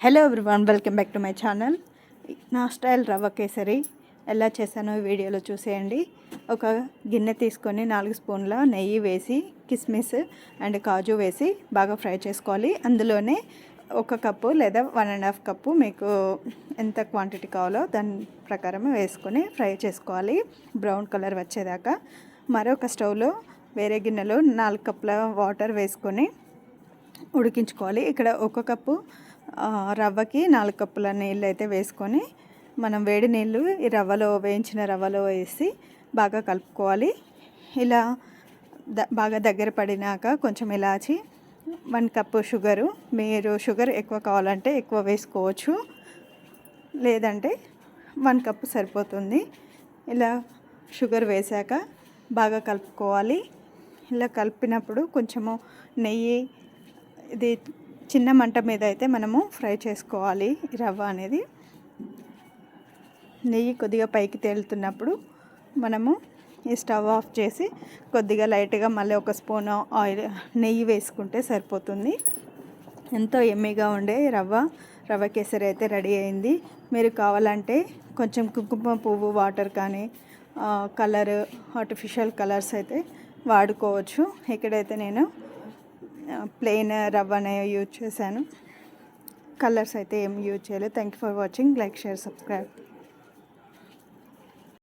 Hello everyone, welcome back to my channel. నా style రవ్వ కేసరి ఎలా చేశానో ఈ వీడియోలో చూసేయండి. ఒక గిన్నె తీసుకొని 4 స్పూన్ల నెయ్యి వేసి కిస్మిస్ అండ్ కాజు వేసి బాగా ఫ్రై చేసుకోవాలి. అందులోనే 1 కప్పు లేదా 1.5 కప్పు మీకు ఎంత క్వాంటిటీ కావాలో దాని ప్రకారం వేసుకొని ఫ్రై చేసుకోవాలి బ్రౌన్ కలర్ వచ్చేదాకా. మరొక స్టవ్లో వేరే గిన్నెలో 4 కప్పుల వాటర్ వేసుకొని ఉడికించుకోవాలి. ఇక్కడ 1 కప్పు రవ్వకి 4 కప్పుల నీళ్ళు అయితే వేసుకొని మనం వేడి నీళ్ళు ఈ రవ్వలో వేయించిన రవ్వలో వేసి బాగా కలుపుకోవాలి. ఇలా బాగా దగ్గర పడినాక కొంచెం ఇలాచి 1 కప్పు షుగరు, మీరు షుగర్ ఎక్కువ కావాలంటే ఎక్కువ వేసుకోవచ్చు, లేదంటే 1 కప్పు సరిపోతుంది. ఇలా షుగర్ వేసాక బాగా కలుపుకోవాలి. ఇలా కలిపినప్పుడు కొంచెము నెయ్యి, ఇది చిన్న మంట మీద అయితే మనము ఫ్రై చేసుకోవాలి. రవ్వ అనేది నెయ్యి కొద్దిగా పైకి తేలుతున్నప్పుడు మనము ఈ స్టవ్ ఆఫ్ చేసి కొద్దిగా లైట్గా మళ్ళీ 1 స్పూన్ నెయ్యి వేసుకుంటే సరిపోతుంది. ఎంతో ఎమ్మీగా ఉండే రవ్వ కేసరి అయితే రెడీ అయింది. మీరు కావాలంటే కొంచెం కుంకుమ పువ్వు వాటర్ కానీ ఆర్టిఫిషియల్ కలర్స్ అయితే వాడుకోవచ్చు. ఇక్కడైతే నేను ప్లెయిన్ రవ్వనే యూజ్ చేశాను, కలర్స్ అయితే ఏం యూజ్ చేయలేదు. Thank you for watching. Like, share, subscribe.